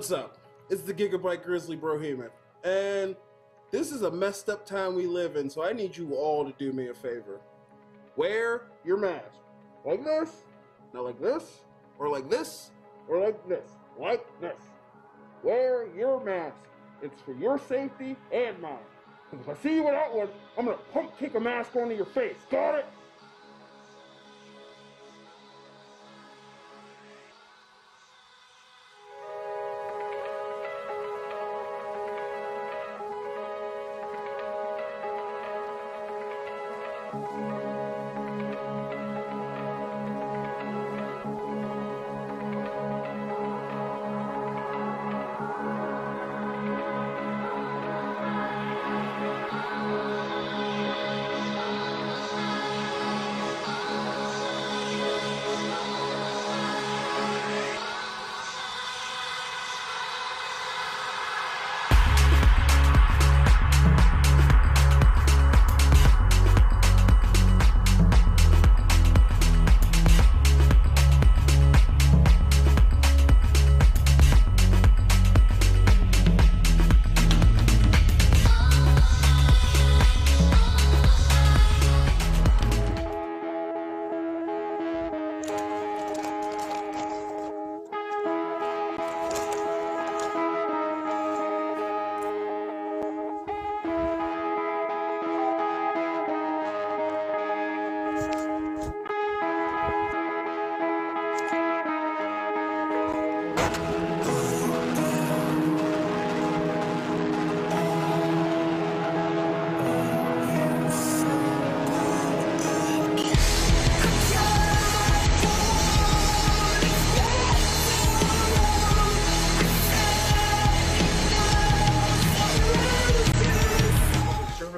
What's up? It's the Gigabyte Grizzly Brohemian, and this is a messed up time we live in, so I need you all to do me a favor. Wear your mask. Like this, not like this, or like this, or like this, like this. Wear your mask. It's for your safety and mine. If I see you without one, I'm gonna pump kick a mask onto your face. Got it?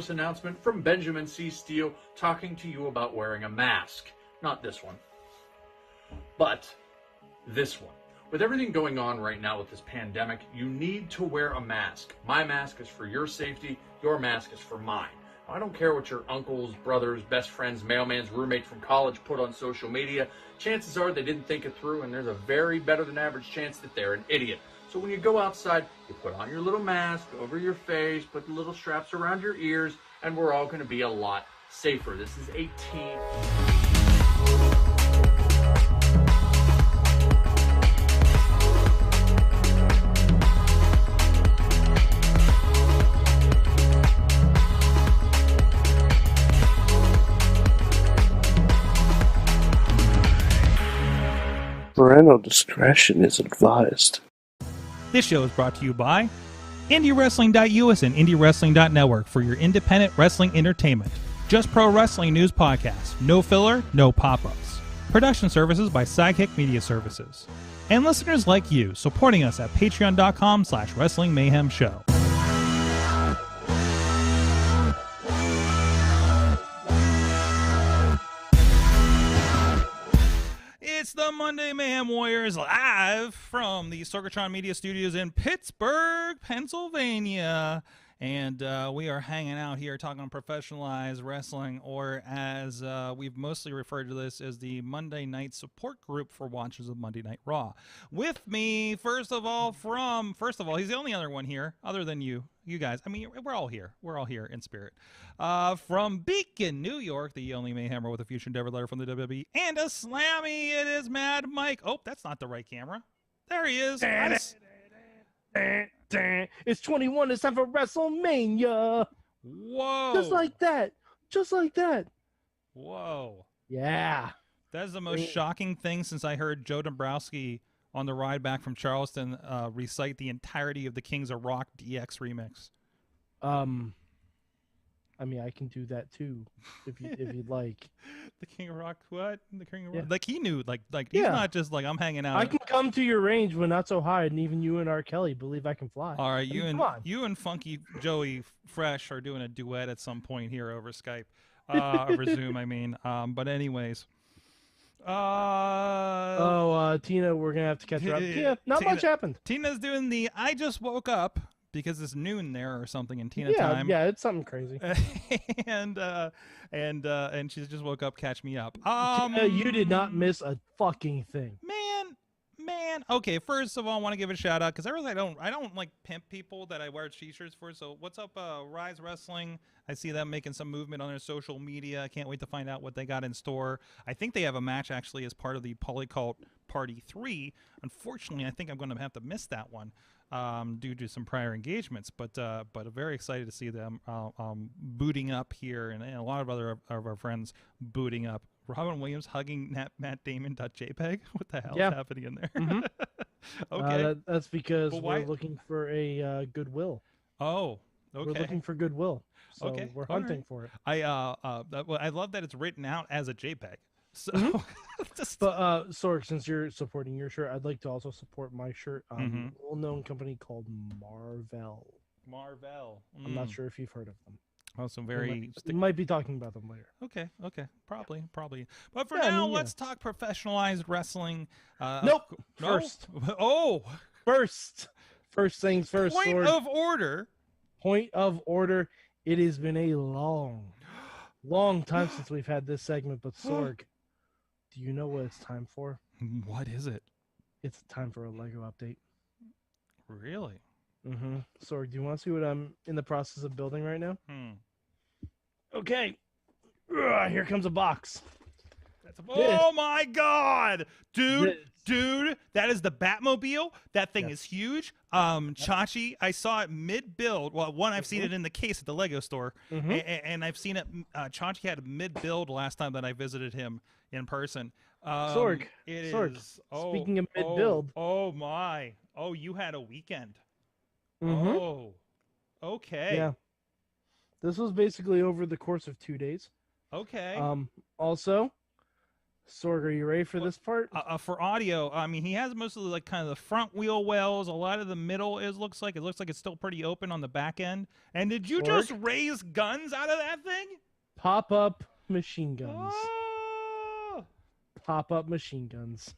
Announcement from Benjamin C. Steele talking to you about wearing a mask. Not this one, but this one. With everything going on right now with this pandemic, you need to wear a mask. My mask is for your safety. Your mask is for mine. I don't care what your uncles, brothers, best friends, mailman's roommate from college put on social media. Chances are they didn't think it through, and there's a very better than average chance that they're an idiot. So when you go outside, you put on your little mask over your face, put the little straps around your ears, and we're all going to be a lot safer. This is a team. Parental discretion is advised. This show is brought to you by IndieWrestling.us and IndieWrestling.network for your independent wrestling entertainment. Just Pro Wrestling News Podcast. No filler, no pop-ups. Production services by Sidekick Media Services. And listeners like you, supporting us at patreon.com/Wrestling Mayhem Show. It's the Monday Mayhem Warriors live from the Sorgatron Media Studios in Pittsburgh, Pennsylvania. And we are hanging out here talking professionalized wrestling, or as we've mostly referred to this as the Monday Night Support Group for watchers of Monday Night Raw. With me, first of all, he's the only other one here, other than you guys. I mean, we're all here. We're all here in spirit. From Beacon, New York, the only Mayhemmer with a future endeavor letter from the WWE, and a Slammy, it is Mad Mike. Oh, that's not the right camera. There he is. It's 21. It's time for WrestleMania. Whoa. Just like that. Just like that. Whoa. Yeah. That is the most shocking thing since I heard Joe Dombrowski on the ride back from Charleston recite the entirety of the Kings of Rock DX remix. I mean, I can do that too, if you'd like. The King of Rock, what? The King of Rock? Yeah. Like he knew, like he's not just like I'm hanging out. I can come to your range when not so high, and even you and R. Kelly believe I can fly. All right, you and Funky Joey Fresh are doing a duet at some point here over Skype, over Zoom. I mean, but anyways. Tina, we're gonna have to catch her up. Yeah, not much happened. Tina's doing the I just woke up because it's noon there or something in Tina time. Yeah, it's something crazy. and she just woke up. Catch me up. Tina, you did not miss a fucking thing. Man, Man, okay. First of all, I want to give a shout out because I don't like pimp people that I wear t-shirts for. So what's up, Rise Wrestling? I see them making some movement on their social media. I can't wait to find out what they got in store. I think they have a match actually as part of the Polycult Party 3. Unfortunately, I think I'm going to have to miss that one due to some prior engagements. But I'm very excited to see them booting up here, and a lot of other of our friends booting up. Robin Williams hugging Matt Damon.jpg. What the hell is happening in there? Mm-hmm. Okay. That's because why? we're looking for a goodwill. Oh, okay. We're looking for goodwill. So Okay. we're hunting for it. I love that it's written out as a JPEG. So, But Sorg, since you're supporting your shirt, I'd like to also support my shirt. A well-known company called Marvel. I'm not sure if you've heard of them. Oh, some very. We might be talking about them later. Okay, probably. But for now, let's talk professionalized wrestling. Nope. No? First. Oh. First things first. Point Sorg. of order. Point of order. It has been a long time since we've had this segment, but Sorg, do you know what it's time for? What is it? It's time for a Lego update. Really? Mm-hmm. Sorg, do you want to see what I'm in the process of building right now? Okay. Here comes a box. Oh my God, dude, that is the Batmobile. That thing is huge. Chachi, I saw it mid-build. Well, one, I've seen it in the case at the Lego store, and I've seen it. Chachi had a mid-build last time that I visited him in person. Sorg, speaking of mid-build. Oh my. Oh, you had a weekend. Mm-hmm. Oh, okay. Yeah. This was basically over the course of 2 days. Okay. Also, Sorg, are you ready for this part? For audio, I mean, he has most of the kind of the front wheel wells. A lot of the middle looks like it's still pretty open on the back end. And did you just raise guns out of that thing? Pop-up machine guns. Oh! Pop-up machine guns.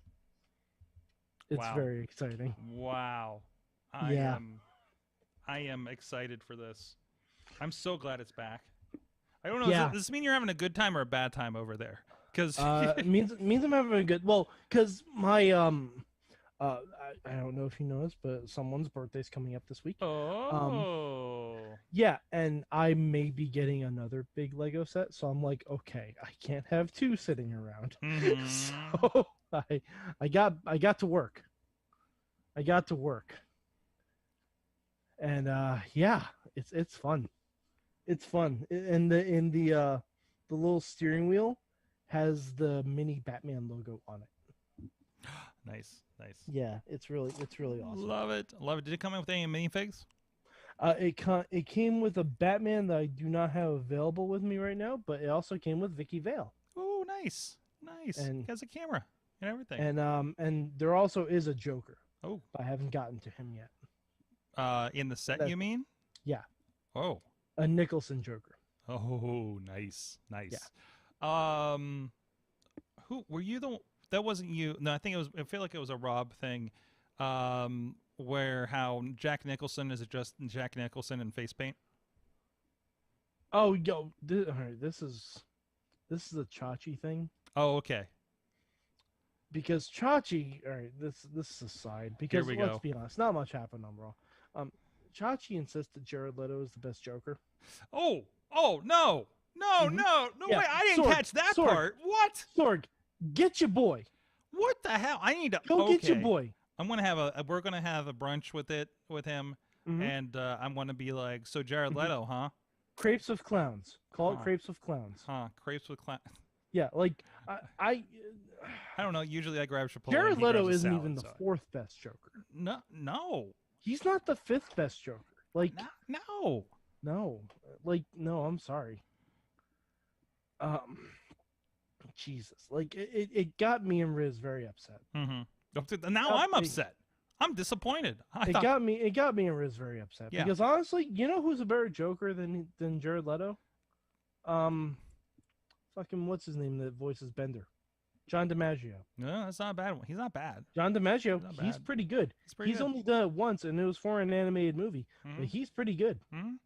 It's very exciting. Wow. I am excited for this. I'm so glad it's back. I don't know. Does this mean you're having a good time or a bad time over there? Because means I'm having a good. Well, because my I don't know if you noticed, but someone's birthday's coming up this week. Oh. Yeah, and I may be getting another big Lego set, so I'm like, okay, I can't have two sitting around. So I got to work. And it's fun. It's fun. And the little steering wheel has the mini Batman logo on it. Nice. Yeah, it's really awesome. Love it. Did it come in with any minifigs? It came with a Batman that I do not have available with me right now, but it also came with Vicky Vale. Oh, nice. And he has a camera and everything. And there also is a Joker. Oh, but I haven't gotten to him yet. In the set, you mean? Yeah. Oh. A Nicholson Joker. Oh, nice. Yeah. Who were you? That wasn't you. No, I feel like it was a Rob thing. Where how Jack Nicholson is just Jack Nicholson in face paint. Oh, yo, this is a Chachi thing. Oh, okay. Because Chachi, all right, this is a side. Because let's be honest, not much happened on Raw. Chachi insists that Jared Leto is the best Joker. Oh, no way! I didn't catch that part. What? Sorg, get your boy. What the hell? I need to go get your boy. We're gonna have a brunch with him, and I'm gonna be like, so Jared Leto, huh? Crepes with clowns. Call it crepes with clowns. Huh? Crepes with clowns. Yeah, like I don't know. Usually I grab Chipotle. Jared Leto isn't even the fourth best Joker. No. He's not the fifth best Joker. Like no. Like no. I'm sorry. Jesus, like it got me and Riz very upset. Now I'm upset. I'm disappointed. It got me and Riz very upset because honestly, you know who's a better Joker than Jared Leto? Fucking what's his name that voices Bender? John DiMaggio. No, that's not a bad one. He's not bad. John DiMaggio, he's pretty good. He's only done it once, and it was for an animated movie. But he's pretty good.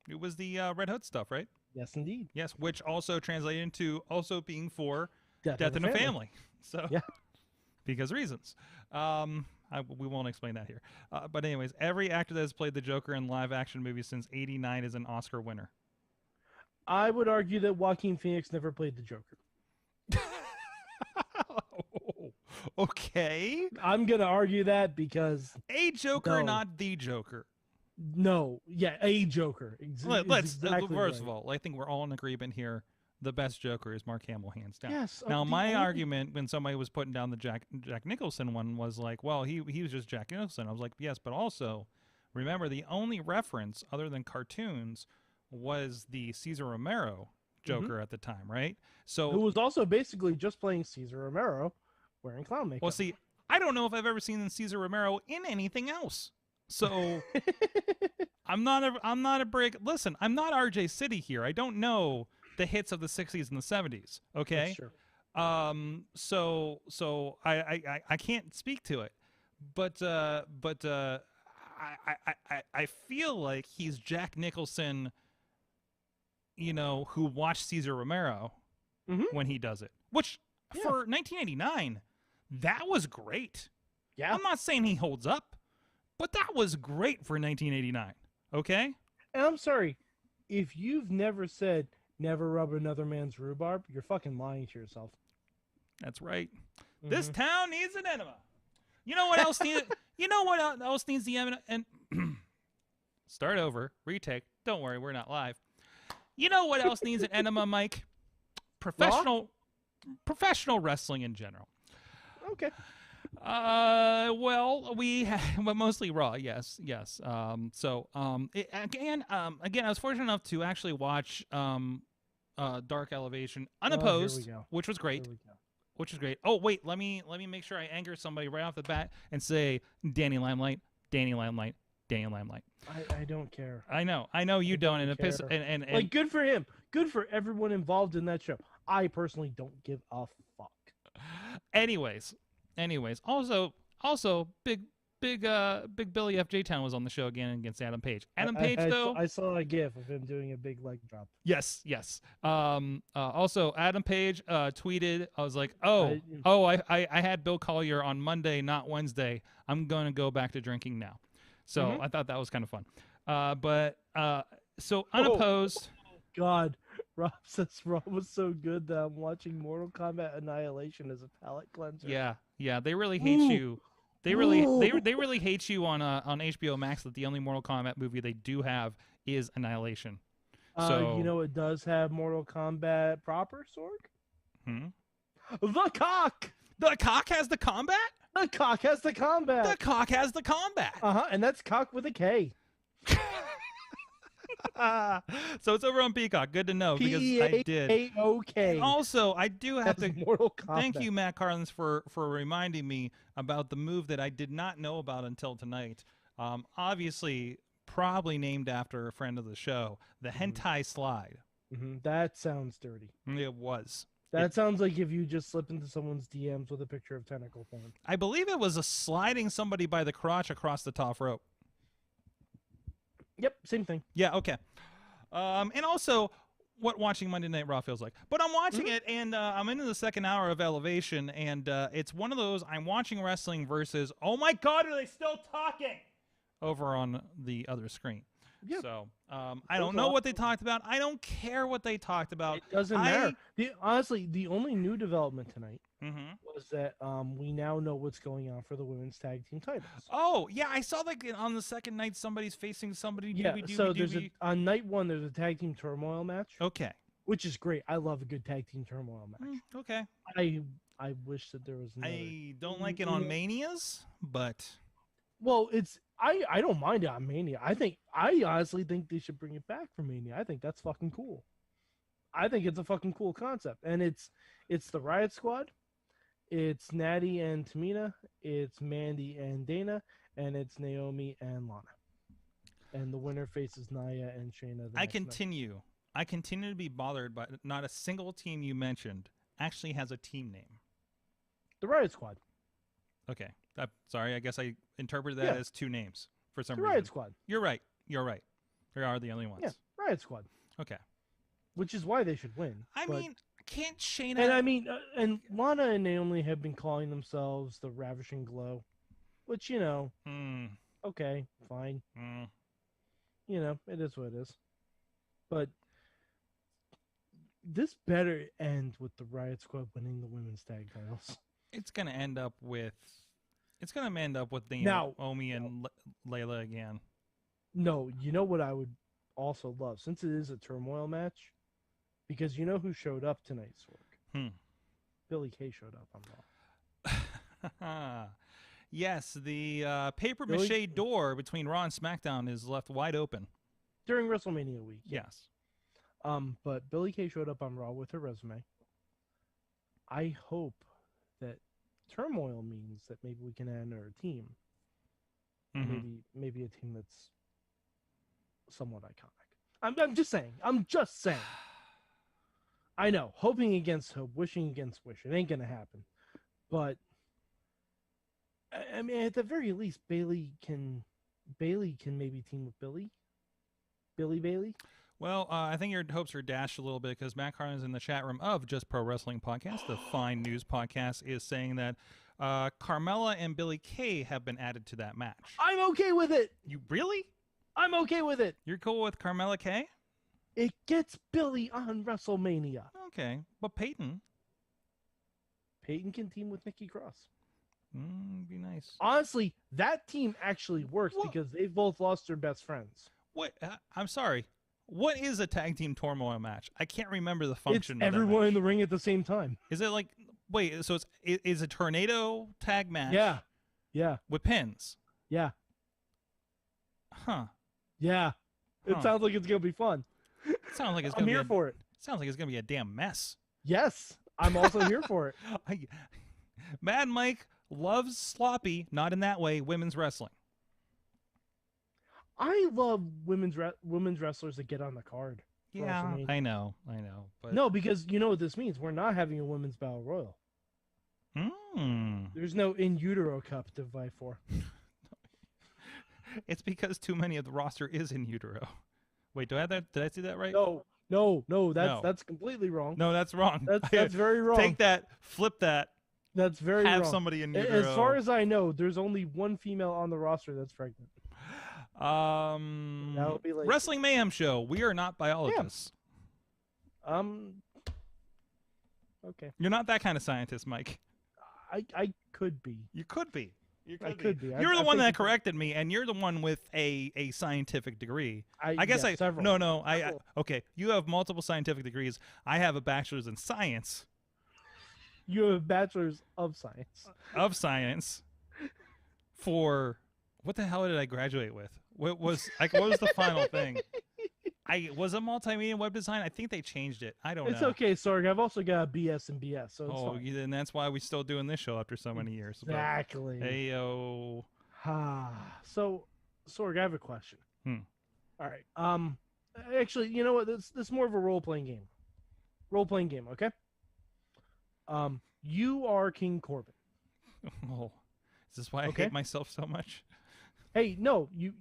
It was the Red Hood stuff, right? Yes, indeed. Yes, which also translated into also being for Death in the Family. So yeah. because reasons. We won't explain that here. But anyways, every actor that has played the Joker in live action movies since '89 is an Oscar winner. I would argue that Joaquin Phoenix never played the Joker. Okay. I'm gonna argue that because a Joker, not the Joker. No, yeah, a Joker. Let's exactly first right. of all, I think we're all in agreement here. The best Joker is Mark Hamill, hands down. Yes. Now, my argument when somebody was putting down the Jack Nicholson one was like, well, he was just Jack Nicholson. I was like, yes, but also remember the only reference other than cartoons was the Cesar Romero Joker at the time, right? So who was also basically just playing Cesar Romero wearing clown makeup. Well, see, I don't know if I've ever seen Cesar Romero in anything else. So I'm not a break. Listen, I'm not RJ City here. I don't know the hits of the 60s and the 70s. Okay. Sure. So I can't speak to it, but I feel like he's Jack Nicholson, you know, who watched Cesar Romero when he does it, which for 1989, that was great. Yeah. I'm not saying he holds up, but that was great for 1989. Okay. And I'm sorry, if you've never said never rub another man's rhubarb, you're fucking lying to yourself. That's right. This town needs an enema. You know what else needs? You know what else needs the enema? And start over, retake. Don't worry, we're not live. You know what else needs an enema, Mike? Professional wrestling in general. Okay. Well, but mostly Raw. Yes. Again, I was fortunate enough to actually watch Dark Elevation unopposed, which was great. Oh, wait, let me make sure I anger somebody right off the bat and say Danny Limelight. I don't care. I know you don't, and like, good for him. Good for everyone involved in that show. I personally don't give a fuck. Anyways, also big Billy F. J. Town was on the show again against Adam Page. I saw a gif of him doing a big leg drop. Yes. Also, Adam Page tweeted, I was like, I had Bill Collier on Monday, not Wednesday. I'm going to go back to drinking now. So I thought that was kind of fun. So unopposed. Oh, God. Rob says Raw was so good that I'm watching Mortal Kombat Annihilation as a palate cleanser. Yeah. They really hate you. They really hate you on HBO Max that the only Mortal Kombat movie they do have is Annihilation. So you know it does have Mortal Kombat proper, Sorg? The cock! The cock has the combat? The cock has the combat. The cock has the combat. And that's cock with a K. So it's over on Peacock. Good to know because I did. P-A-K-O-K. Also, I do have to Mortal Kombat. Thank you, Matt Carlins, for reminding me about the move that I did not know about until tonight. Obviously, probably named after a friend of the show, the hentai slide. That sounds dirty. It was. That sounds like if you just slip into someone's DMs with a picture of tentacle porn. I believe it was a sliding somebody by the crotch across the top rope. Yep, same thing. Yeah, okay. And also, what watching Monday Night Raw feels like. But I'm watching it, and I'm into the second hour of Elevation, and it's one of those I'm watching wrestling versus, oh my God, are they still talking? Over on the other screen. Yep. So I don't know what they talked about. I don't care what they talked about. It doesn't matter. Honestly, the only new development tonight was that we now know what's going on for the women's tag team titles. Oh, yeah. I saw like on the second night somebody's facing somebody. Yeah, there's on night one, there's a tag team turmoil match. Okay. Which is great. I love a good tag team turmoil match. Okay. I wish that there was another. I don't like it on Manias, but... Well, I don't mind it on Mania. I honestly think they should bring it back for Mania. I think that's fucking cool. I think it's a fucking cool concept. And it's the Riot Squad, it's Natty and Tamina, it's Mandy and Dana, and it's Naomi and Lana. And the winner faces Nia and Shayna. I continue to be bothered by not a single team you mentioned actually has a team name. The Riot Squad. Okay. Sorry, I guess I interpreted that as two names for some reason. Riot Squad. You're right. They are the only ones. Yeah, Riot Squad. Okay. Which is why they should win. I mean, can't Shayna? And I mean, and Lana and Naomi have been calling themselves the Ravishing Glow, which, you know, okay, fine. You know, it is what it is. But this better end with the Riot Squad winning the women's tag titles. It's gonna end up with Naomi and Layla again. No, you know what I would also love, since it is a turmoil match, because you know who showed up tonight, Sorg? Billy Kay showed up on Raw. Yes, the paper mache door between Raw and SmackDown is left wide open during WrestleMania week. Yes. But Billy Kay showed up on Raw with her resume. I hope that turmoil means that maybe we can add another team. Maybe a team that's somewhat iconic. I'm just saying. I know, hoping against hope, wishing against wish. It ain't gonna happen. But I mean, at the very least, Bailey can maybe team with Bailey. Well, I think your hopes are dashed a little bit because Matt Carlin's in the chat room of Just Pro Wrestling Podcast, the fine news podcast, is saying that Carmella and Billy Kay have been added to that match. I'm okay with it. You really? I'm okay with it. You're cool with Carmella Kay? It gets Billy on WrestleMania. Okay, but Peyton can team with Nikki Cross. Be nice. Honestly, that team actually works because they've both lost their best friends. What? I'm sorry. What is a tag team turmoil match? I can't remember the function. It's everyone in the ring at the same time. Is it like? Wait, so it's a tornado tag match? Yeah. With pins. Yeah. Huh. Yeah. It sounds like it's gonna be fun. It sounds like it's. I'm here for it. Sounds like it's gonna be a damn mess. Yes, I'm also here for it. Mad Mike loves sloppy, not in that way, women's wrestling. I love women's wrestlers that get on the card. Yeah, I know. But no, because you know what this means. We're not having a women's battle royal. There's no in utero cup to vie for. It's because too many of the roster is in utero. Wait, did I see that right? No, that's completely wrong. No, that's wrong. That's very wrong. Take that, flip that. That's very wrong. Have somebody in utero. As far as I know, there's only one female on the roster that's pregnant. That would be like Wrestling Mayhem Show. We are not biologists. Yeah. Okay. You're not that kind of scientist, Mike. I could be. You could be. I could be. You're the one that corrected me, and you're the one with a scientific degree. I guess several. No. Okay. You have multiple scientific degrees. I have a bachelor's in science. You have a bachelor's of science. Of science. For what the hell did I graduate with? What was the final thing? Was it multimedia web design? I think they changed it. I don't know. It's okay, Sorg. I've also got a BS in BS, so it's fine. And that's why we're still doing this show after so many years. Exactly. Heyo. So, Sorg, I have a question. All right. Actually, you know what? This is more of a role-playing game. Okay? You are King Corbin. Oh, is this why I hate myself so much? Hey, no, you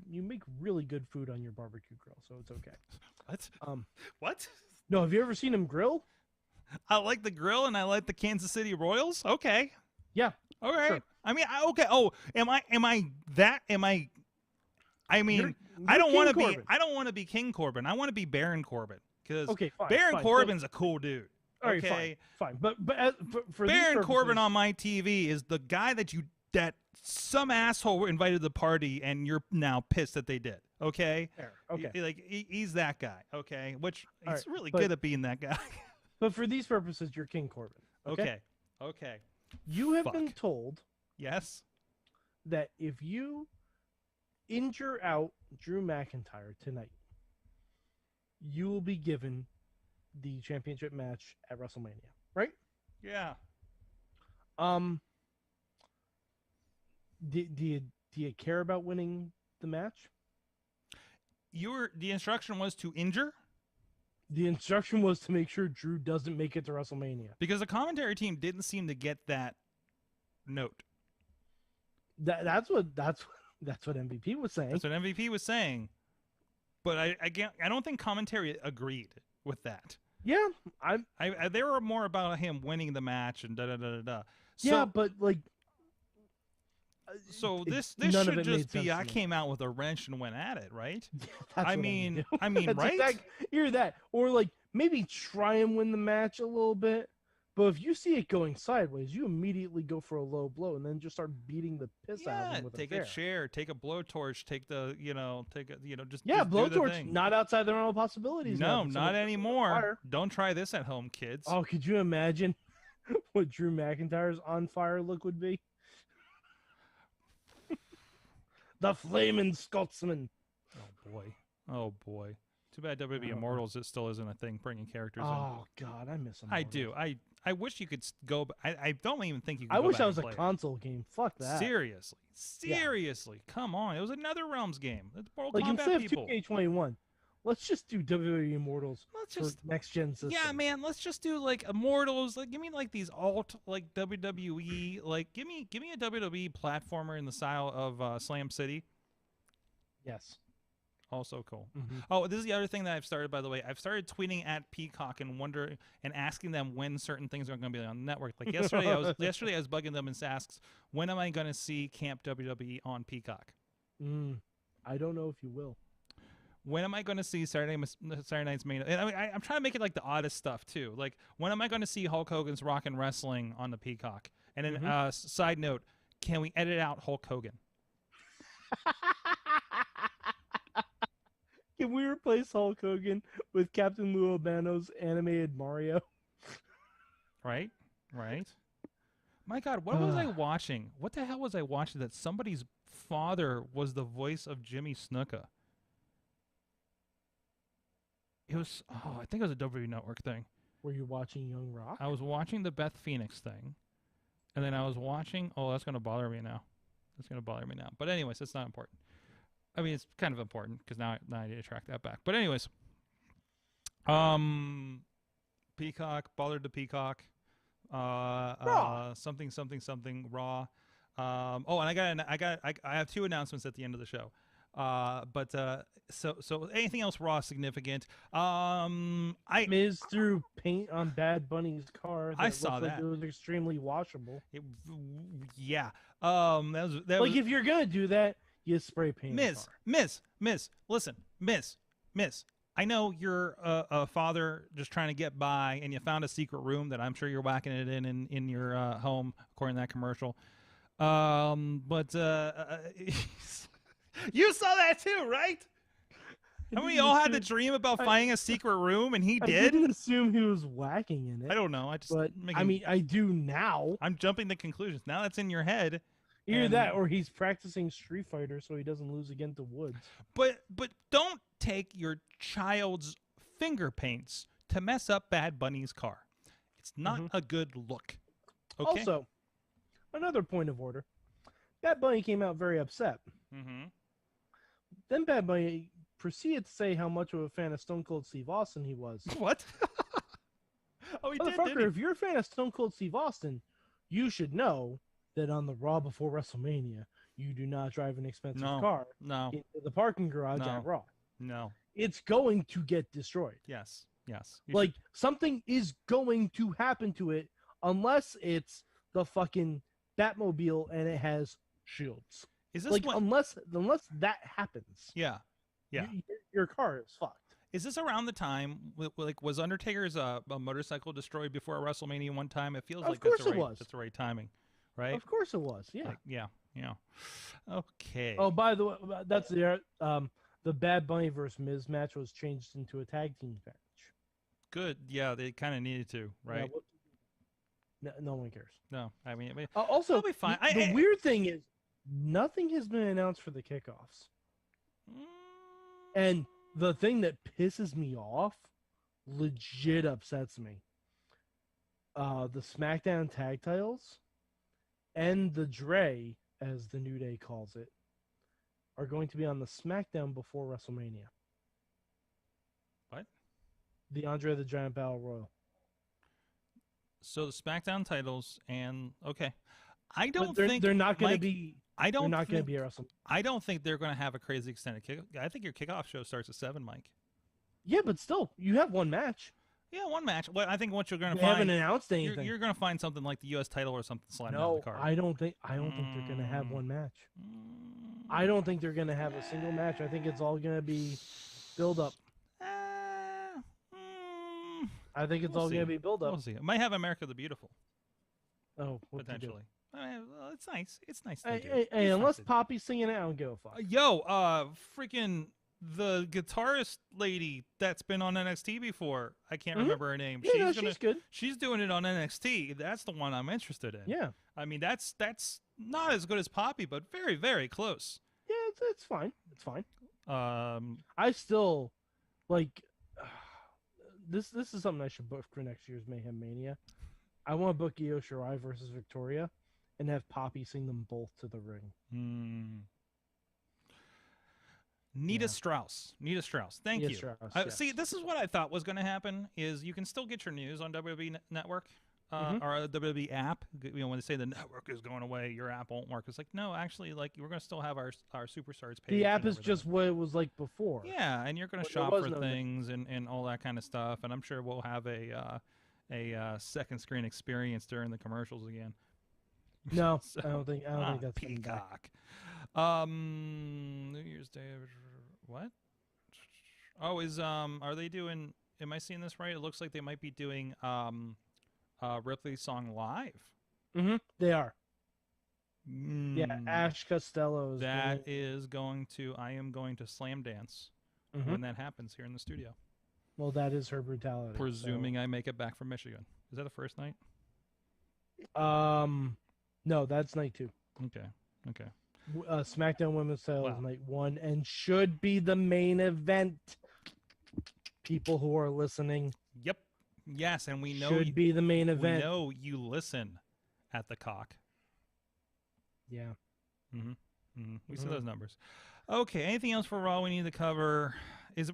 make really good food on your barbecue grill, so it's okay. What? What? No, have you ever seen him grill? I like the grill and I like the Kansas City Royals. Okay. Yeah. All right. Sure. I mean, okay. Oh, am I that? I mean, you're I don't want to Corbin. be. I don't want to be King Corbin. I want to be Baron Corbin because fine, Baron Corbin's a cool dude. All right, okay. Fine. But for Baron these Corbin on my TV is the guy that some asshole invited to the party and you're now pissed that they did. Okay. Fair. Okay. He's that guy. Okay. Which he's really but, good at being that guy. But for these purposes, you're King Corbin. Okay. You have been told. Yes. That if you injure out Drew McIntyre tonight, you will be given the championship match at WrestleMania, right? Yeah. Do you care about winning the match? The instruction was to injure? The instruction was to make sure Drew doesn't make it to WrestleMania. Because the commentary team didn't seem to get that note. That's what MVP was saying. That's what MVP was saying. But I don't think commentary agreed with that. Yeah, They were more about him winning the match and da da da da da. So, yeah, but like, so this none of should it made just be sense I to me. came out with a wrench and went at it, right? That's I what mean, do. I mean, That's right? You're that, or like maybe try and win the match a little bit. But if you see it going sideways, you immediately go for a low blow and then just start beating the piss out of Yeah, him with take a a chair. chair, take a blowtorch, take the just Yeah, just do the blowtorch, thing. not outside the realm of possibilities. now No, that not someone puts it on anymore. fire. Don't try this at home, kids. Oh, could you imagine what Drew McIntyre's on fire look would be? The Flaming Scotsman. Oh boy. Too bad WWE Immortals it still isn't a thing bringing characters in. Oh God, I miss him. I do. I wish you could go. I don't even think you could. I go wish back that was and a play it. console game. Fuck that. Seriously, come on! It was another Realms game. It's Mortal Like Kombat instead of people. 2K21, let's just do WWE Immortals Let's for just next gen system. yeah, man. Let's just do like Immortals. Like give me like these alt like WWE. Like give me a WWE platformer in the style of Slam City. Yes. Also cool. Mhm. Oh, this is the other thing that I've started, by the way. I've started tweeting at Peacock and wondering and asking them when certain things are going to be on the network. Like yesterday, I was bugging them and asks, when am I going to see Camp WWE on Peacock? I don't know if you will. When am I going to see Saturday Night's Main? And I mean, I'm trying to make it like the oddest stuff too. Like when am I going to see Hulk Hogan's Rock and Wrestling on the Peacock? And then side note, can we edit out Hulk Hogan? Can we replace Hulk Hogan with Captain Lou Albano's animated Mario? Right? My God, what was I watching? What the hell was I watching that somebody's father was the voice of Jimmy Snuka? It was, I think it was a WWE Network thing. Were you watching Young Rock? I was watching the Beth Phoenix thing. And then I was watching, that's going to bother me now. But anyways, it's not important. I mean, it's kind of important because now I need to track that back. But anyways, Peacock, bothered to Peacock, something Raw. And I have two announcements at the end of the show. So anything else Raw significant? Miz threw paint on Bad Bunny's car. I saw that. Like it was extremely washable. Yeah. That was if you're gonna do that, you spray paint. Miss, listen, Miss. I know you're a father just trying to get by, and you found a secret room that I'm sure you're whacking it in your home, according to that commercial. But you saw that too, right? And we all had the dream about finding a secret room, and he did. I didn't assume he was whacking in it. I don't know. I do now. I'm jumping to conclusions. Now that's in your head. Either that, or he's practicing Street Fighter so he doesn't lose again to Woods. But don't take your child's finger paints to mess up Bad Bunny's car. It's not a good look. Okay? Also, another point of order. Bad Bunny came out very upset. Then Bad Bunny proceeded to say how much of a fan of Stone Cold Steve Austin he was. What? He did, didn't he? If you're a fan of Stone Cold Steve Austin, you should know that on the Raw before WrestleMania, you do not drive an expensive car into the parking garage at Raw. No. It's going to get destroyed. Yes. Something is going to happen to it unless it's the fucking Batmobile and it has shields. Is this unless that happens? Yeah. Your car is fucked. Is this around the time was Undertaker's a motorcycle destroyed before WrestleMania one time? It feels like that's the right timing, right? Of course it was. Yeah. Yeah. Okay. Oh, by the way, that's the Bad Bunny versus Miz match was changed into a tag team match. Good. Yeah, they kind of needed to, right? No one cares. No, I mean, also, it'll be fine. The weird thing is, nothing has been announced for the kickoffs. And the thing that pisses me off, legit upsets me. The SmackDown tag titles and the Dre, as the New Day calls it, are going to be on the SmackDown before WrestleMania. What? The Andre the Giant Battle Royal. So the SmackDown titles and I don't think they're not going to be. I don't. They're not going to be a WrestleMania. I don't think they're going to have a crazy extended kick. I think your kickoff show starts at 7, Mike. Yeah, but still, you have one match. Yeah, one match. Well, I think what you're going to They find. haven't announced anything. You're going to find something like the U.S. title or something sliding down No, the card. I don't think they're going to have one match. I don't think they're going to have a single match. I think it's all going to be build up. I think it's all going to be build up. We'll see. It might have America the Beautiful. Oh, what'd you do? Potentially. Well, it's nice. It's nice. Hey, unless Poppy's singing it, I don't give a fuck. Freaking the guitarist lady that's been on NXT before. I can't remember her name. Yeah, she's good. She's doing it on NXT. That's the one I'm interested in. Yeah. I mean, that's not as good as Poppy, but very, very close. Yeah, it's fine. It's fine. I still like this. This is something I should book for next year's Mayhem Mania. I want to book Io Shirai versus Victoria, and have Poppy sing them both to the ring. Nita Strauss. Thank you. Strauss, See, this is what I thought was going to happen. Is you can still get your news on WWE Network or a WWE app. You know, when they say the network is going away, your app won't work. It's like, no, actually, like we're going to still have our superstars page. The app is just what it was like before. Yeah, and you're going to shop for things and all that kind of stuff. And I'm sure we'll have a second screen experience during the commercials again. No, so, I don't think that's Peacock. New Year's Day. What? Oh, are they doing? Am I seeing this right? It looks like they might be doing Ripley's song live. They are. Yeah, Ash Costello. I am going to slam dance when that happens here in the studio. Well, that is her brutality. Presuming I make it back from Michigan. Is that the first night? No, that's night 2. Okay. SmackDown Women's Title is night 1 and should be the main event. People who are listening. Yep. Yes, and we know should be the main event. We know you listen at the cock. Yeah. We see those numbers. Okay. Anything else for Raw we need to cover? Is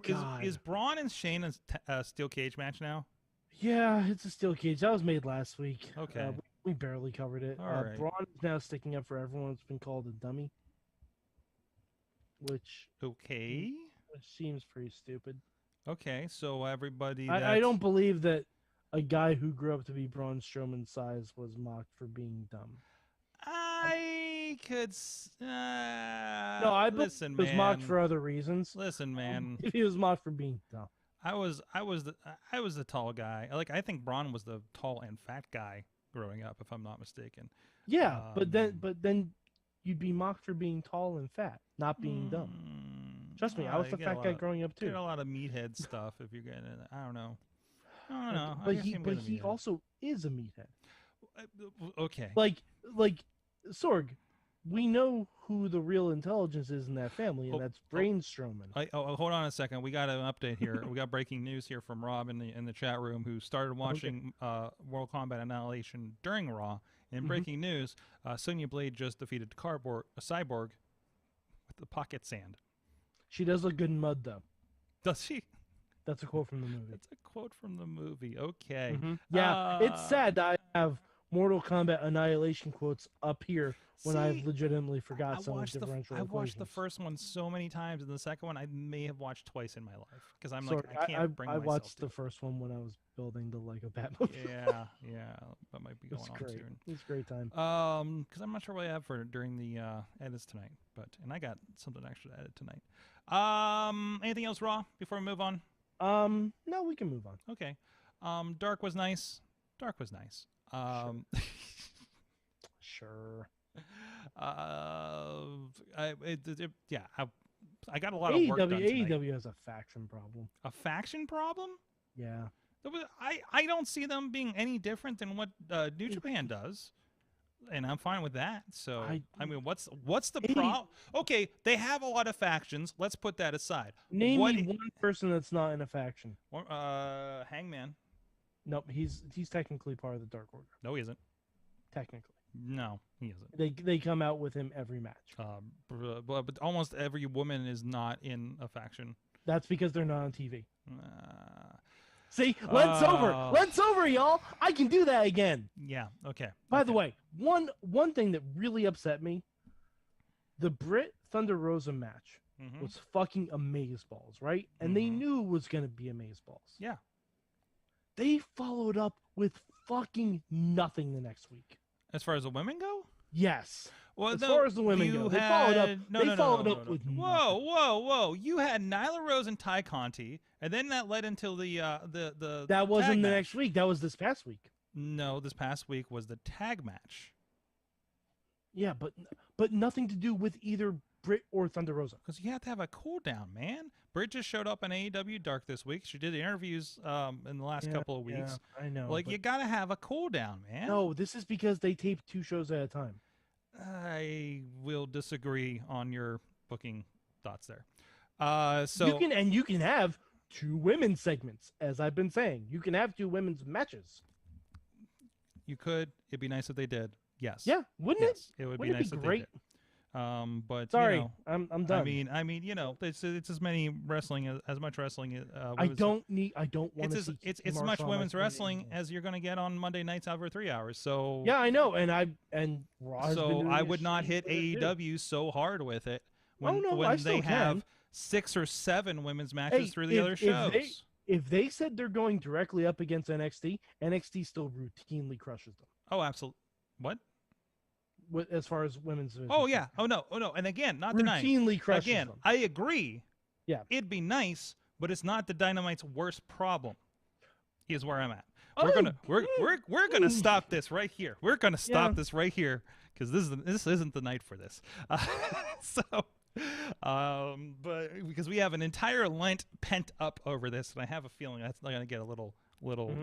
Braun and Shane a steel cage match now? Yeah, it's a steel cage. That was made last week. Okay. We barely covered it. All right. Braun is now sticking up for everyone. It's been called a dummy. Which seems pretty stupid. Okay, so everybody... I don't believe that a guy who grew up to be Braun Strowman's size was mocked for being dumb. I could... no, I listen, was mocked for other reasons. Listen, man. He was mocked for being dumb. I was the tall guy. Like, I think Braun was the tall and fat guy growing up, if I'm not mistaken. Yeah, but then you'd be mocked for being tall and fat, not being dumb. Trust me, I was the fat guy growing up too. Get a lot of meathead stuff if you're getting it. I don't know. But he also is a meathead. Okay. Like Sorg, we know who the real intelligence is in that family, and that's Braun Strowman. Hold on a second. We got an update here. We got breaking news here from Rob in the chat room, who started watching World Combat Annihilation during Raw. In breaking news, Sonya Blade just defeated a cyborg with the pocket sand. She does look good in mud, though. Does she? That's a quote from the movie. That's a quote from the movie. Okay. Yeah, it's sad that I have Mortal Kombat Annihilation quotes up here when I've legitimately forgot some differential I've watched the first one so many times, and the second one I may have watched twice in my life because I'm like, I can't bring myself. I watched the first one when I was building the Lego Batmobile. yeah, that might be going on soon. It's a great time. Because I'm not sure what I have for during the edits tonight, and I got something extra to edit tonight. Anything else, Raw, before we move on? No, we can move on. Okay. Dark was nice. Sure. I got a lot of work done tonight. AEW has a faction problem. A faction problem? Yeah. I don't see them being any different than what New Japan does, and I'm fine with that. So I mean, what's the problem? Okay, they have a lot of factions. Let's put that aside. Name me one person that's not in a faction. Hangman. Nope, he's technically part of the Dark Order. No, he isn't. Technically. No, he isn't. They come out with him every match. But almost every woman is not in a faction. That's because they're not on TV. See, Lent's over, y'all. I can do that again. Yeah. Okay. By the way, one thing that really upset me, the Britt Thunder Rosa match was fucking amazeballs, right? And they knew it was gonna be amazeballs. Yeah. they followed up with fucking nothing the next week. As far as the women go? Yes. Well, As far as the women go, they followed up. They followed up with Whoa! You had Nyla Rose and Ty Conti, and then that led into the That wasn't tag the match. next week. That was this past week. No, this past week was the tag match. Yeah, but nothing to do with either Britt or Thunder Rosa. Because you have to have a cool down, man. Britt just showed up on AEW Dark this week. She did the interviews in the last couple of weeks. Yeah, I know. Like, you got to have a cool down, man. No, this is because they tape 2 shows at a time. I will disagree on your booking thoughts there. So you can have 2 women's segments, as I've been saying. You can have 2 women's matches. you could. It'd be nice if they did. Yes. Yeah, wouldn't it? It would be Wouldn't nice it be if great? they did. But Sorry, you know, I'm done. I mean, you know, it's as many wrestling as much wrestling. I don't want to see. It's as much women's wrestling as you're going to get on Monday nights over 3 hours. So yeah, I know, and Raw has been so doing I this would not shit hit with it, too. AEW so hard with it when I when still they have can. 6 or 7 women's matches Hey, through the other shows. If they said they're going directly up against NXT, NXT still routinely crushes them. Oh, absolutely. What? As far as women's division. Oh yeah. Oh no. And again, not denying. Routinely crushes Again, them. I agree. Yeah. It'd be nice, but it's not the Dynamite's worst problem. Is where I'm at. Oh, We're gonna stop this right here. We're gonna stop this right here because this isn't the night for this. But because we have an entire Lent pent up over this, and I have a feeling that's gonna get a little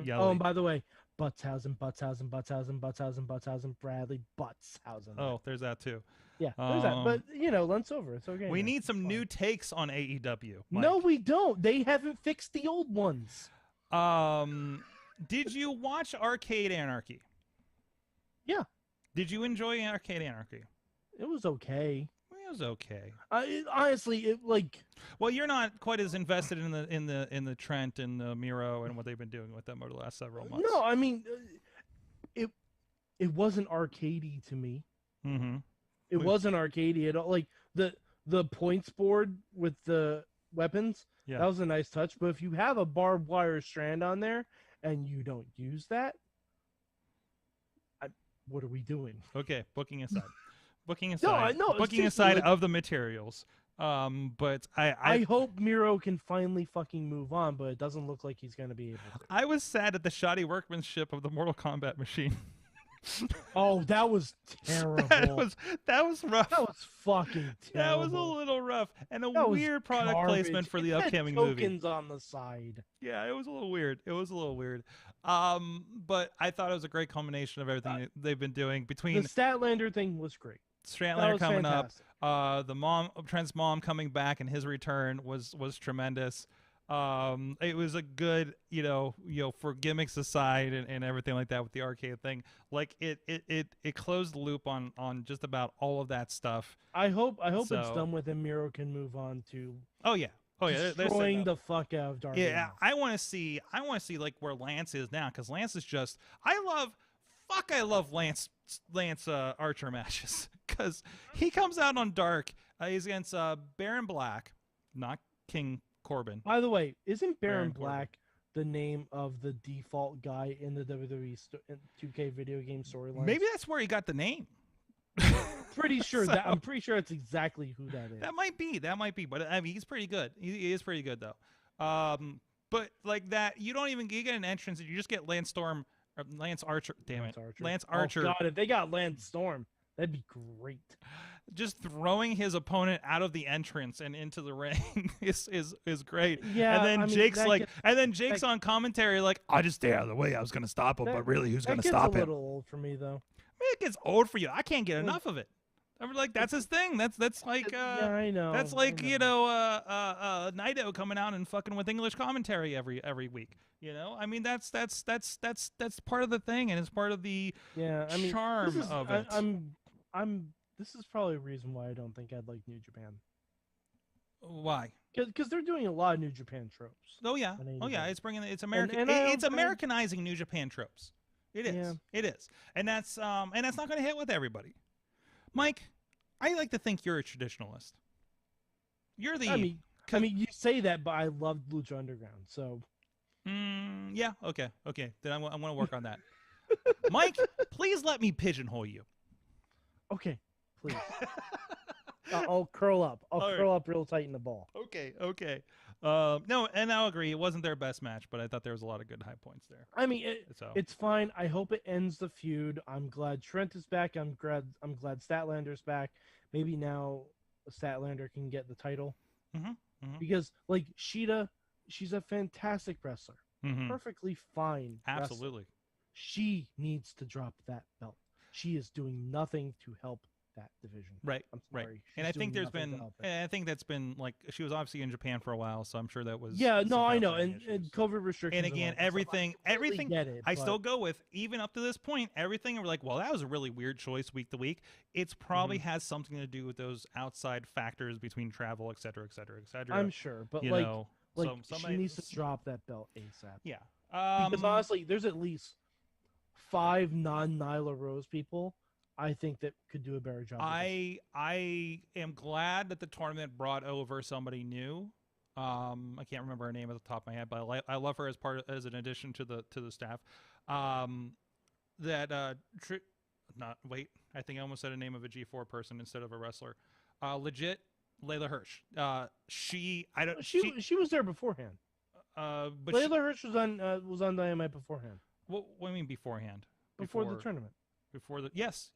yellow. Oh, and by the way, Butshausen, Bradley Butshausen. Oh, there's that too. Yeah, there's that. But Lent's over. It's okay. We man. need It's some fine. new takes on AEW. Mike. No, we don't. They haven't fixed the old ones. Did you watch Arcade Anarchy? Yeah. Did you enjoy Arcade Anarchy? It was okay. It was okay. Honestly, Well, you're not quite as invested in the Trent and the Miro and what they've been doing with them over the last several months. No, I mean, it wasn't arcadey to me. Mm-hmm. It wasn't arcadey at all. Like the points board with the weapons, that was a nice touch. But if you have a barbed wire strand on there and you don't use that, what are we doing? Okay, booking aside. Booking aside. No, booking aside of the materials. But I hope Miro can finally fucking move on, but it doesn't look like he's going to be able to. I was sad at the shoddy workmanship of the Mortal Kombat machine. Oh, that was terrible. that was rough. That was fucking terrible. That was a little rough, and a That was weird product garbage. placement for the It had upcoming movie. tokens on the side. Yeah, it was a little weird. But I thought it was a great combination of everything they've been doing between The Statlander thing was great. Stratlander coming fantastic. up, Trent's mom coming back and his return was tremendous. It was a good, for gimmicks aside and everything like that with the arcade thing, like it closed the loop on just about all of that stuff. I hope it's done with and Miro can move on to destroying the fuck out of Darby. Yeah, I want to see like where Lance is now, because Lance is just I love Lance Archer matches because he comes out on Dark. He's against Baron Black, not King Corbin. By the way, isn't Baron Corbin. Black the name of the default guy in the WWE 2K video game storyline? Maybe that's where he got the name. Pretty sure I'm pretty sure that's exactly who that is. That might be, but I mean, he's pretty good. He is pretty good though. But like that, you get an entrance and you just get Lance Archer. Damn it, Lance Archer. Oh God, if they got Lance Storm, that'd be great. Just throwing his opponent out of the entrance and into the ring is great. Yeah, and then I mean, Jake's on commentary like, I just stay out of the way. I was gonna stop him, but really, who's gonna stop him? That's a little old for me though. It gets old for you. I can't get enough of it. I'm like, that's his thing. That's like yeah, I know. That's like Naito coming out and fucking with English commentary every week. I mean that's part of the thing, and it's part of the charm of it. This is probably a reason why I don't think I'd like New Japan. Why? Because they're doing a lot of New Japan tropes. Oh yeah, it's American. It's Americanizing New Japan tropes. It is. Yeah. It is, and that's not going to hit with everybody. Mike, I like to think you're a traditionalist. You're the. I mean, you say that, but I loved Lucha Underground, so. Yeah. Okay. Then I'm going to work on that. Mike, please let me pigeonhole you. Okay, please. I'll curl up. I'll curl up real tight in the ball. Okay. No, and I'll agree. It wasn't their best match, but I thought there was a lot of good high points there. I mean, it's fine. I hope it ends the feud. I'm glad Trent is back. I'm glad Statlander's back. Maybe now Statlander can get the title. Because, like, Sheeta, she's a fantastic wrestler. Perfectly fine Absolutely. wrestler. She needs to drop that belt. She is doing nothing to help that division. Right. I'm sorry. Right. And I think that's been, like, she was obviously in Japan for a while, so I'm sure that was. Yeah, no, I know. And COVID restrictions. And again, everything. I still go with, even up to this point, everything. We're like, well, that was a really weird choice week to week. It's probably has something to do with those outside factors between travel, et cetera, et cetera, et cetera. I'm sure. But, she needs to drop that belt ASAP. Yeah. Because honestly, there's at least 5 non-Nyla Rose people I think that could do a better job. I am glad that the tournament brought over somebody new. I can't remember her name at the top of my head, but I love her as an addition to the staff. I think I almost said a name of a G4 person instead of a wrestler. Legit, Layla Hirsch. She was there beforehand. But Layla Hirsch was on Dynamite beforehand. What do you mean beforehand? Before the tournament. Yes.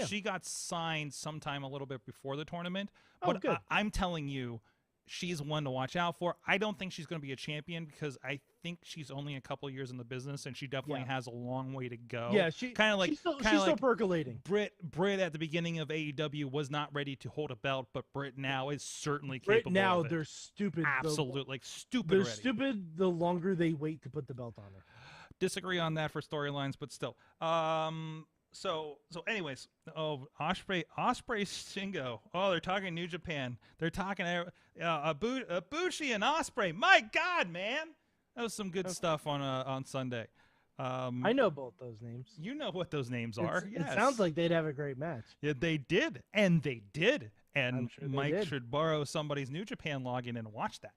She got signed sometime a little bit before the tournament. Oh, but good. I'm telling you, she's one to watch out for. I don't think she's going to be a champion because I think she's only a couple of years in the business and she definitely has a long way to go. Yeah, she's still percolating. Britt at the beginning of AEW was not ready to hold a belt, but Britt now is certainly Britt capable. Now of it. They're stupid. Absolutely, stupid. They're ready. stupid the longer they wait to put the belt on her. Disagree on that for storylines, but still. So anyways, Ospreay Shingo. Oh, they're talking New Japan. They're talking Ibushi and Ospreay. My God, man, that was some good stuff on Sunday. I know both those names. You know what those names are. Yes. It sounds like they'd have a great match. Yeah, they did, and they did. And sure Mike should borrow somebody's New Japan login and watch that.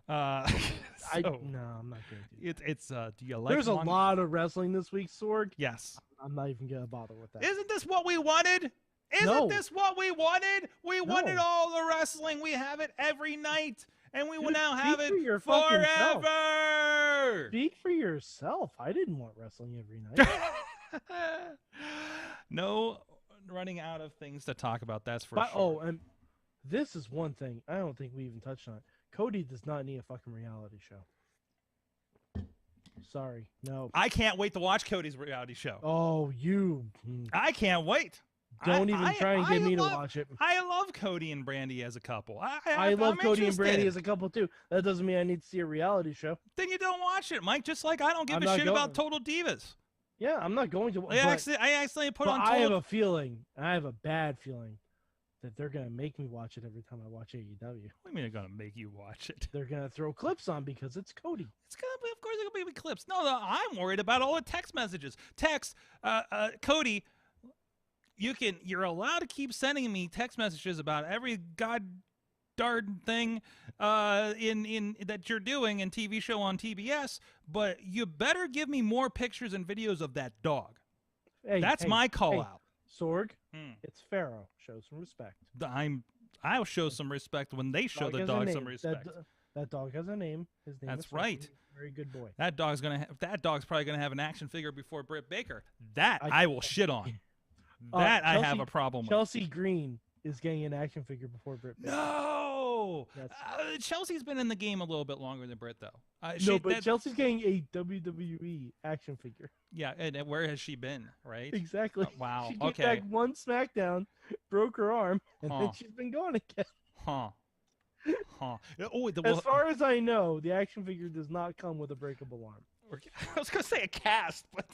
No, I'm not going to. It's do you like? There's a lot of wrestling this week, Sorg. Yes. I'm not even gonna bother with that. Isn't this what we wanted? Isn't this what we wanted? We wanted all the wrestling. We have it every night, and we will now have it forever. Speak for yourself. I didn't want wrestling every night. No running out of things to talk about. That's for sure. Oh, and this is one thing I don't think we even touched on. Cody does not need a fucking reality show. Sorry, no. I can't wait to watch Cody's reality show. Oh, I can't wait. Don't even try and get me to watch it. I love Cody and Brandy as a couple. I love Cody and Brandy as a couple too. That doesn't mean I need to see a reality show. Then you don't watch it, Mike. Just like I don't give a shit about Total Divas. Yeah, I'm not going to. I accidentally put on. I have a feeling. I have a bad feeling that they're gonna make me watch it every time I watch AEW. What do you mean they're gonna make you watch it? They're gonna throw clips on because it's Cody. It's gonna be, of course, it's gonna be clips. No, I'm worried about all the text messages. Cody, you're allowed to keep sending me text messages about every darn thing in that you're doing in TV show on TBS, but you better give me more pictures and videos of that dog. That's my call out. Sorg, it's Pharaoh. Show some respect. I'll show some respect when they show the dog some respect. That dog has a name. His name That's is right. Very good boy. That dog's probably gonna have an action figure before Britt Baker. That I will shit on. That I have a problem with. Chelsea Green is getting an action figure before Britt Baker. No! Chelsea's been in the game a little bit longer than Britt, though. Chelsea's getting a WWE action figure. Yeah, and where has she been, right? Exactly. Wow. She came back one SmackDown, broke her arm, and then she's been going again. Huh. As far as I know, the action figure does not come with a breakable arm. I was going to say a cast, but...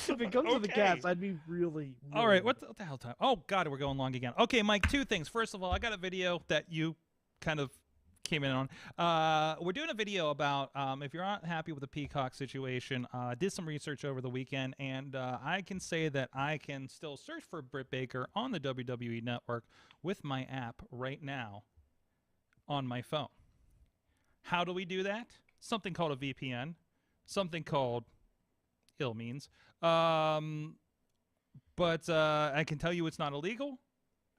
If it comes with a cast, I'd be really all right, what the hell time? Oh, God, we're going long again. Okay, Mike, 2 things. First of all, I got a video that you kind of came in on. We're doing a video about if you're not happy with the Peacock situation, did some research over the weekend, and I can say that I can still search for Britt Baker on the WWE Network with my app right now on my phone. How do we do that? something called a VPN, something called ill means. But I can tell you it's not illegal.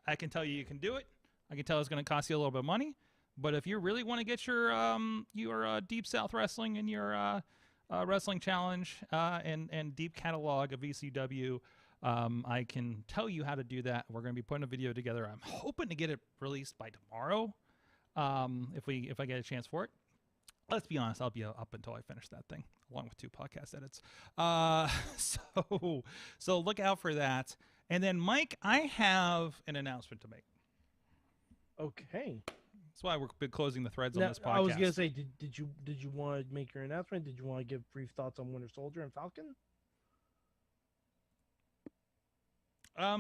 I can tell you can do it. I can tell it's going to cost you a little bit of money. But if you really want to get your Deep South Wrestling and your Wrestling Challenge and deep catalog of ECW, I can tell you how to do that. We're going to be putting a video together. I'm hoping to get it released by tomorrow, if I get a chance for it. Let's be honest, I'll be up until I finish that thing, along with 2 podcast edits. So look out for that. And then, Mike, I have an announcement to make. Okay. That's why we're closing the threads on this podcast. I was gonna say, did you want to make your announcement? Did you want to give brief thoughts on Winter Soldier and Falcon?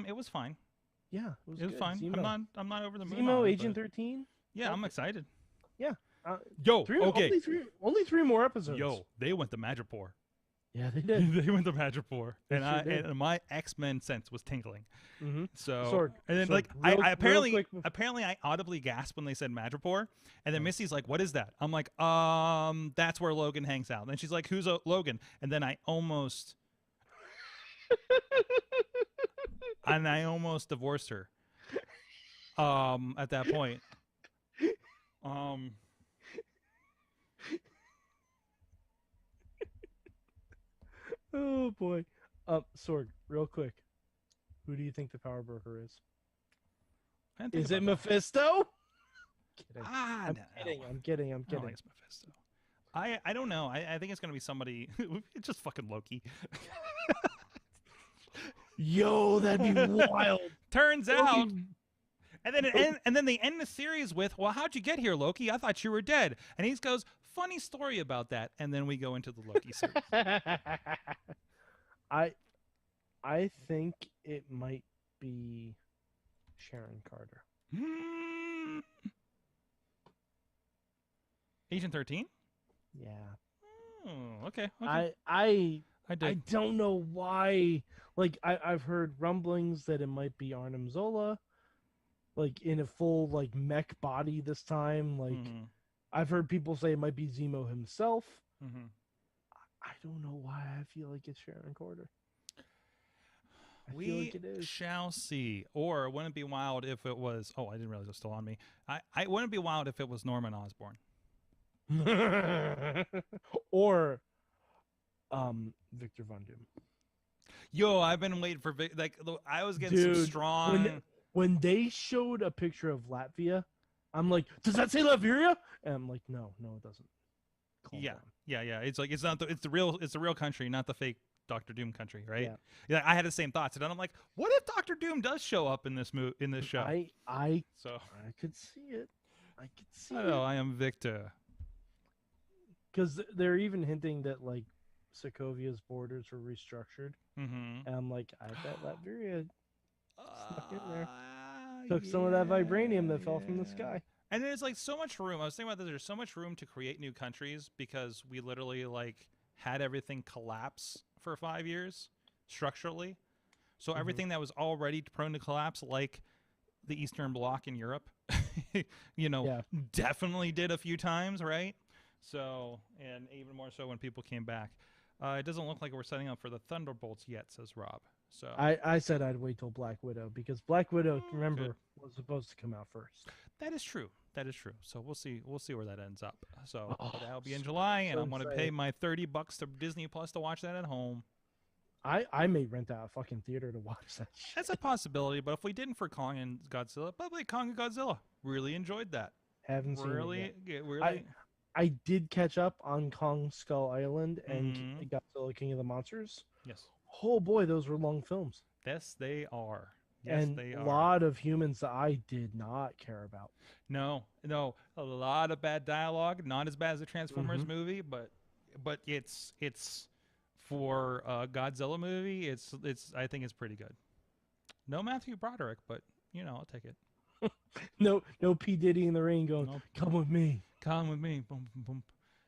It was fine. Yeah, it was fine. Zemo. I'm not over the moon. Zemo, Agent 13. Yeah, I'm excited. Yeah. Yo, okay. Only three more episodes. Yo, they went to Madripoor. Yeah, they did. They went to Madripoor, They and sure did. and my X-Men sense was tingling. Mm-hmm. So, Sorg, and then Sorg, like real I apparently quick I audibly gasped when they said Madripoor, and then Missy's like, "What is that?" I'm like, that's where Logan hangs out." And then she's like, "Who's Logan?" And then I almost divorced her. At that point. Oh boy. Sorg, real quick. Who do you think the power broker is? Is it Mephisto? Kidding. I'm kidding. I don't think it's Mephisto. I don't know. I think it's gonna be somebody. It's just fucking Loki. Yo, that'd be wild. Turns out. And then they end the series with, "Well, how'd you get here, Loki? I thought you were dead." And he goes, "Funny story about that." And then we go into the Loki series. I think it might be Sharon Carter. Agent 13? Yeah. Oh, okay. I did. don't know why. Like I've heard rumblings that it might be Arnim Zola, like in a full like mech body this time. Like I've heard people say it might be Zemo himself. I don't know why I feel like it's Sharon Carter. I feel like it is. Shall see. Or wouldn't it be wild if it was? Oh, I didn't realize it was still on me. I wouldn't it be wild if it was Norman Osborn. Or Victor Von Doom. Yo, I've been waiting for I was getting some strong. When they showed a picture of Latvia, I'm like, does that say Latveria? And I'm like, no, it doesn't. Calm down. Yeah. It's like it's the real country, not the fake Doctor Doom country, right? Yeah. I had the same thoughts, and I'm like, what if Doctor Doom does show up in this show? I could see it. I could see it. I am Victor. Because they're even hinting that like Sokovia's borders were restructured, and I'm like, I bet Latveria snuck in there, took some of that vibranium that fell from the sky. And there's like so much room. I was thinking about this. There's so much room to create new countries because we literally like had everything collapse for 5 years structurally. So everything that was already prone to collapse, like the Eastern Bloc in Europe, definitely did a few times, right? So, and even more so when people came back. It doesn't look like we're setting up for the Thunderbolts yet, says Rob. So I said I'd wait till Black Widow because Black Widow, remember, was supposed to come out first. That is true. So we'll see where that ends up. So that'll be in July, and I'm going to pay my $30 to Disney Plus to watch that at home. I may rent out a fucking theater to watch that shit. That's a possibility, but if we didn't for Kong and Godzilla, probably Kong and Godzilla. Really enjoyed that. Haven't seen it yet. Really. I did catch up on Kong Skull Island and Godzilla King of the Monsters. Yes. Oh boy, those were long films. Yes, they are. A lot of humans that I did not care about. No, a lot of bad dialogue. Not as bad as the Transformers movie, but it's for a Godzilla movie. It's I think it's pretty good. No Matthew Broderick, but I'll take it. No P Diddy in the ring going, nope. Come with me. Boom, boom,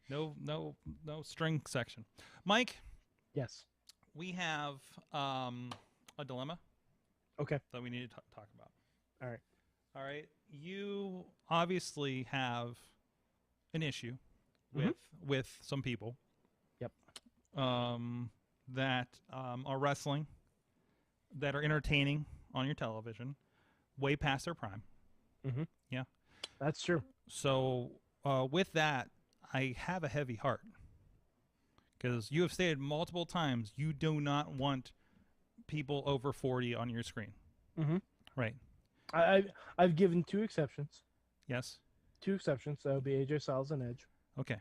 boom. No string section. Mike. Yes. We have a dilemma. Okay. That we need to talk about. All right. You obviously have an issue with some people. Yep. That are wrestling, that are entertaining on your television, way past their prime. Mm-hmm. Yeah, that's true. So with that, I have a heavy heart because you have stated multiple times you do not want people over 40 on your screen. Mm-hmm. Right. I've given 2 exceptions. Yes. 2 exceptions. That would be AJ Styles and Edge. Okay.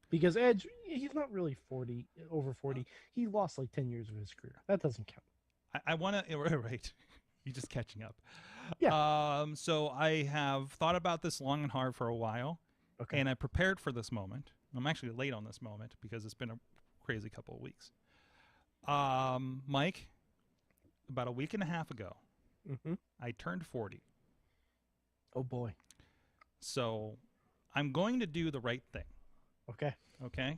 Because Edge, he's not really over 40. He lost like 10 years of his career. That doesn't count. I want to, right. You're just catching up. Yeah. So I have thought about this long and hard for a while. Okay. And I prepared for this moment. I'm actually late on this moment because it's been a crazy couple of weeks. Mike, about a week and a half ago, I turned 40. Oh, boy. So I'm going to do the right thing. Okay. Okay,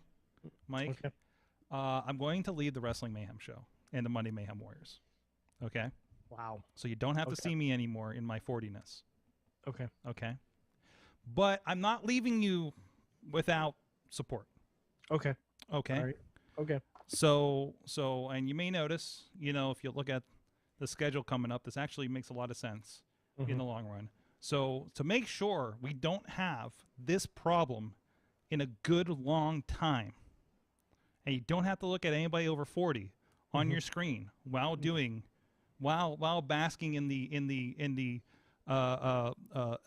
Mike? Okay. I'm going to lead the Wrestling Mayhem Show and the Monday Mayhem Warriors. Okay? Wow. So you don't have to see me anymore in my 40-ness. Okay. Okay? But I'm not leaving you without support. Okay. Okay? All right. Okay. So, and you may notice, if you look at the schedule coming up, this actually makes a lot of sense in the long run. So to make sure we don't have this problem in a good long time, and you don't have to look at anybody over 40 on your screen while basking in the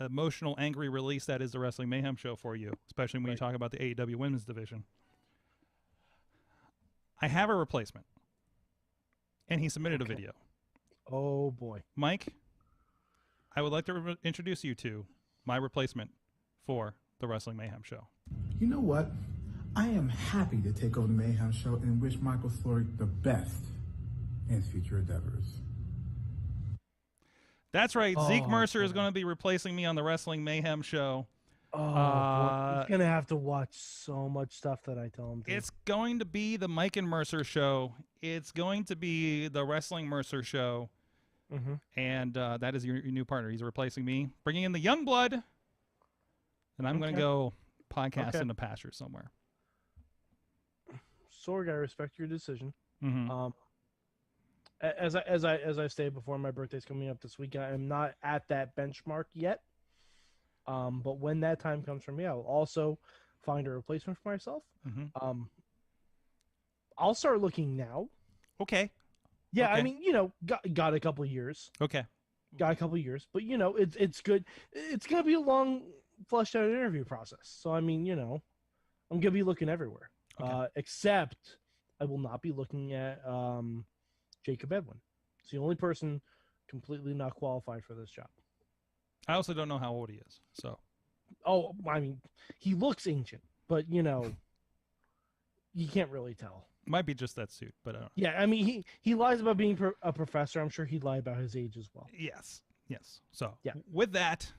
emotional, angry release that is the Wrestling Mayhem Show for you, especially when you talk about the AEW Women's Division. I have a replacement, and he submitted a video. Oh, boy. Mike, I would like to introduce you to my replacement for the Wrestling Mayhem Show. You know what? I am happy to take over the Mayhem Show and wish Michael Sorg the best in his future endeavors. That's right. Zeke Mercer is going to be replacing me on the Wrestling Mayhem Show. Oh, he's going to have to watch so much stuff that I tell him to. It's going to be the Mike and Mercer Show. It's going to be the Wrestling Mercer Show. And that is your new partner. He's replacing me, bringing in the young blood. And I'm going to go podcast in the pasture somewhere. Sorg, I respect your decision. As I stated before, my birthday's coming up this week. I am not at that benchmark yet. But when that time comes for me, I will also find a replacement for myself. I'll start looking now. Okay. Yeah, okay. I mean, got a couple of years. Okay. Got a couple of years, but it's good. It's gonna be a long, fleshed out interview process. So I mean, I'm gonna be looking everywhere. Okay. Except I will not be looking at Jacob Edwin. It's the only person completely not qualified for this job. I also don't know how old he is. So. Oh, I mean, he looks ancient, but you can't really tell. Might be just that suit, but I don't know. Yeah, I mean, he lies about being a professor. I'm sure he'd lie about his age as well. Yes. So, yeah. With that,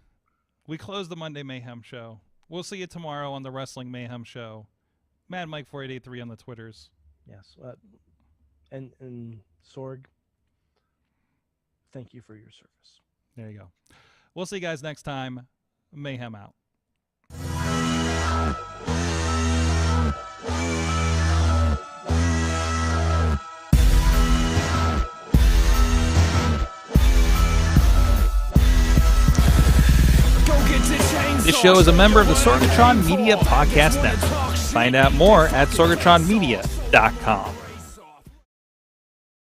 we close the Monday Mayhem Show. We'll see you tomorrow on the Wrestling Mayhem Show. Mad Mike 4883 on the Twitters. Yes. And Sorg, thank you for your service. There you go. We'll see you guys next time. Mayhem out. This show is a member of the Sorgatron Media Podcast Network. Find out more at sorgatronmedia.com.